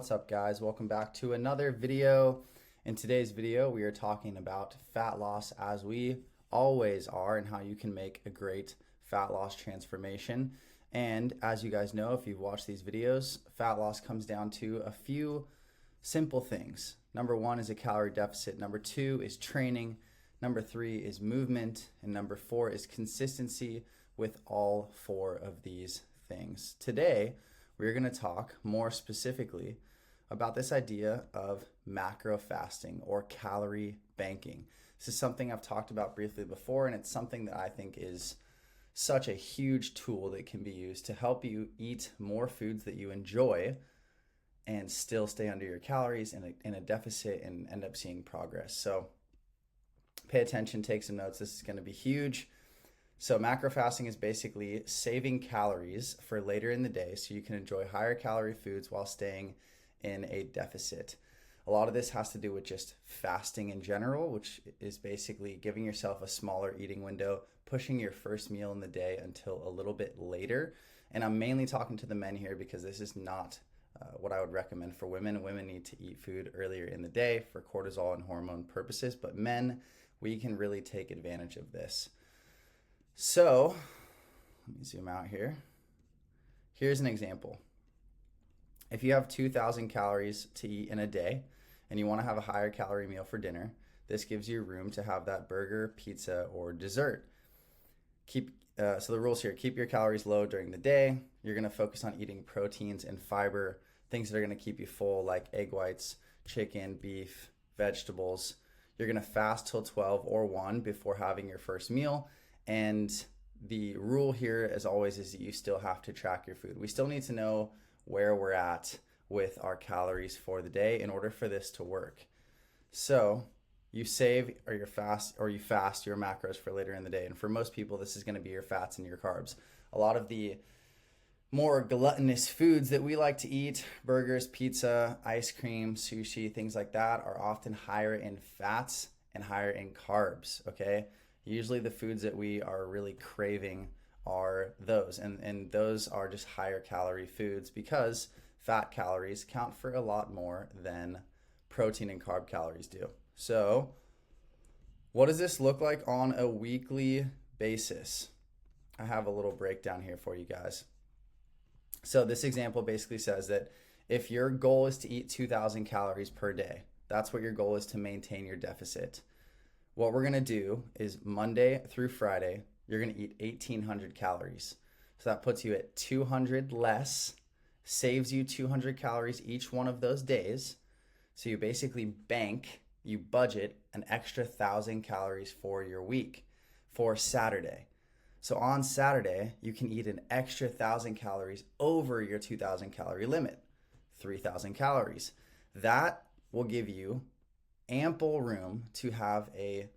What's up, guys? Welcome back to another video. In today's video, we are talking about fat loss, as we always are, and how you can make a great fat loss transformation. And as you guys know, if you've watched these videos, fat loss comes down to a few simple things. Number one is a calorie deficit. Number two is training. Number three is movement. And number four is consistency with all four of these things. Today, we're going to talk more specifically about this idea of macro fasting or calorie banking. This is something I've talked about briefly before, and it's something that I think is such a huge tool that can be used to help you eat more foods that you enjoy and still stay under your calories in a deficit and end up seeing progress. So pay attention, take some notes. This is going to be huge. So macro fasting is basically saving calories for later in the day so you can enjoy higher calorie foods while staying in a deficit. A lot of this has to do with just fasting in general, which is basically giving yourself a smaller eating window, pushing your first meal in the day until a little bit later. And I'm mainly talking to the men here because this is not what I would recommend for women. Women need to eat food earlier in the day for cortisol and hormone purposes, but men, we can really take advantage of this. So, let me zoom out here. Here's an example. If you have 2,000 calories to eat in a day and you want to have a higher calorie meal for dinner, this gives you room to have that burger, pizza, or dessert. So the rules here, keep your calories low during the day. You're going to focus on eating proteins and fiber, things that are going to keep you full like egg whites, chicken, beef, vegetables. You're going to fast till 12 or 1 before having your first meal. And the rule here, as always, is that you still have to track your food. We still need to know where we're at with our calories for the day in order for this to work. So you save or you fast your macros for later in the day. And for most people, this is going to be your fats and your carbs. A lot of the more gluttonous foods that we like to eat, burgers, pizza, ice cream, sushi, things like that, are often higher in fats and higher in carbs, okay? Usually the foods that we are really craving are those, and those are just higher calorie foods because fat calories count for a lot more than protein and carb calories do. So what does this look like on a weekly basis? I have a little breakdown here for you guys. So this example basically says that if your goal is to eat 2,000 calories per day, that's what your goal is, to maintain your deficit. What we're going to do is Monday through Friday, you're going to eat 1,800 calories. So that puts you at 200 less, saves you 200 calories each one of those days. So you basically you budget an extra 1,000 calories for your week for Saturday. So on Saturday, you can eat an extra 1,000 calories over your 2,000 calorie limit, 3,000 calories. That will give you ample room to have a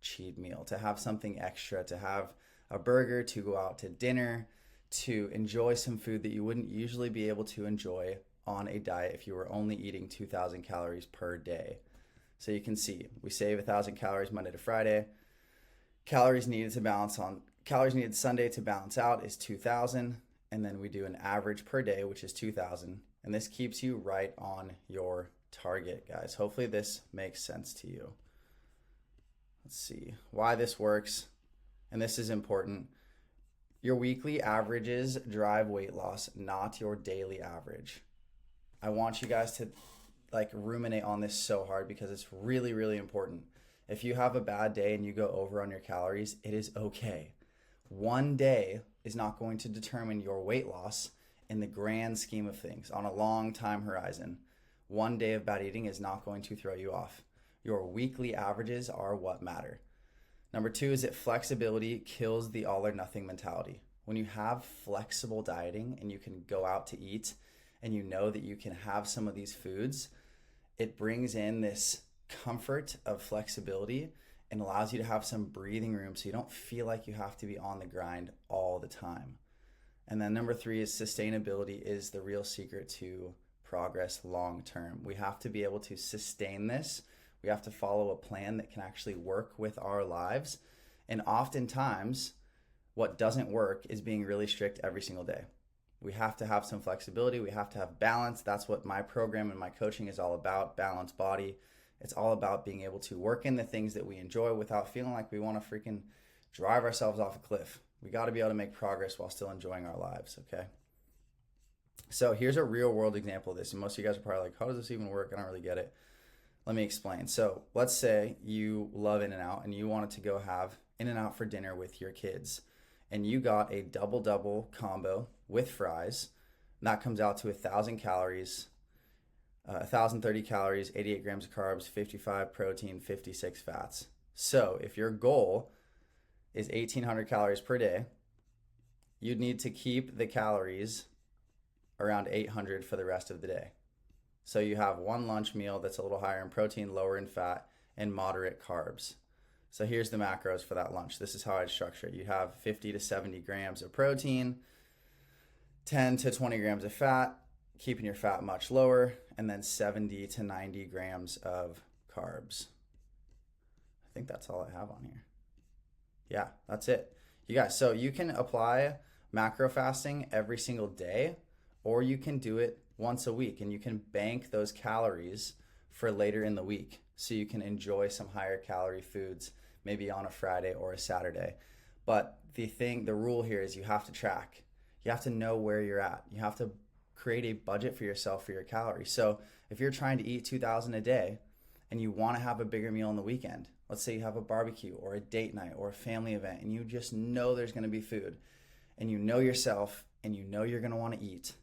cheat meal, to have something extra, to have a burger, to go out to dinner, to enjoy some food that you wouldn't usually be able to enjoy on a diet if you were only eating 2,000 calories per day. So you can see we save 1,000 calories Monday to Friday. Calories needed Sunday to balance out is 2,000, and then we do an average per day, which is 2,000, and this keeps you right on your target, guys. Hopefully this makes sense to you. Let's see why this works, and this is important. Your weekly averages drive weight loss, not your daily average. I want you guys to ruminate on this so hard because it's really, really important. If you have a bad day and you go over on your calories, it is okay. One day is not going to determine your weight loss in the grand scheme of things on a long time horizon. One day of bad eating is not going to throw you off. Your weekly averages are what matter. Number two is that flexibility kills the all or nothing mentality. When you have flexible dieting and you can go out to eat and you know that you can have some of these foods, it brings in this comfort of flexibility and allows you to have some breathing room so you don't feel like you have to be on the grind all the time. And then number three is sustainability is the real secret to progress long term. We have to be able to sustain this. We have to follow a plan that can actually work with our lives. And oftentimes, what doesn't work is being really strict every single day. We have to have some flexibility. We have to have balance. That's what my program and my coaching is all about, balanced body. It's all about being able to work in the things that we enjoy without feeling like we want to freaking drive ourselves off a cliff. We got to be able to make progress while still enjoying our lives, okay? So here's a real world example of this. And most of you guys are probably like, how does this even work? I don't really get it. Let me explain. So let's say you love In-N-Out and you wanted to go have In-N-Out for dinner with your kids. And you got a double combo with fries. And that comes out to 1,000 calories, 1,030 calories, 88 grams of carbs, 55 protein, 56 fats. So if your goal is 1,800 calories per day, you'd need to keep the calories around 800 for the rest of the day. So you have one lunch meal that's a little higher in protein, lower in fat, and moderate carbs. So here's the macros for that lunch. This is how I'd structure it. You have 50 to 70 grams of protein, 10 to 20 grams of fat, keeping your fat much lower, and then 70 to 90 grams of carbs. I think that's all I have on here. Yeah, that's it. You guys, so you can apply macro fasting every single day, or you can do it once a week, and you can bank those calories for later in the week so you can enjoy some higher calorie foods maybe on a Friday or a Saturday. But the rule here is you have to track. You have to know where you're at. You have to create a budget for yourself for your calories. So if you're trying to eat 2,000 a day and you want to have a bigger meal on the weekend, let's say you have a barbecue or a date night or a family event and you just know there's going to be food and you know yourself and you know you're going to want to eat,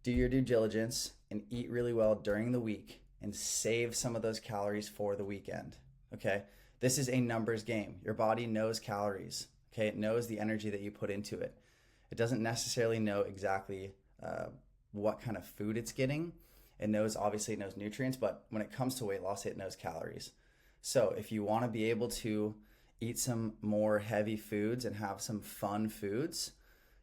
do your due diligence and eat really well during the week and save some of those calories for the weekend, okay? This is a numbers game. Your body knows calories, okay? It knows the energy that you put into it. It doesn't necessarily know exactly what kind of food it's getting. Obviously it knows nutrients, but when it comes to weight loss, it knows calories. So if you want to be able to eat some more heavy foods and have some fun foods,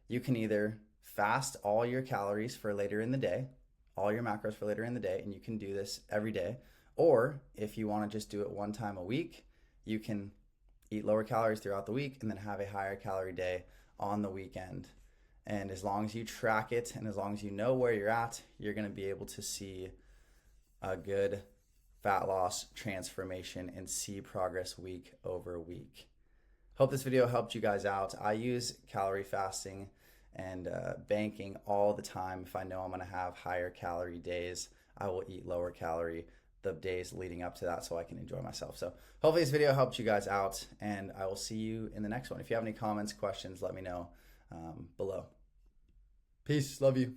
you can either fast all your calories for later in the day, all your macros for later in the day, and you can do this every day. Or if you want to just do it one time a week, you can eat lower calories throughout the week and then have a higher calorie day on the weekend. And as long as you track it and as long as you know where you're at, you're going to be able to see a good fat loss transformation and see progress week over week. Hope this video helped you guys out. I use calorie fasting and banking all the time. If I know I'm going to have higher calorie days, I will eat lower calorie the days leading up to that so I can enjoy myself. So hopefully this video helped you guys out, and I will see you in the next one. If you have any comments, questions, let me know below. Peace. Love you.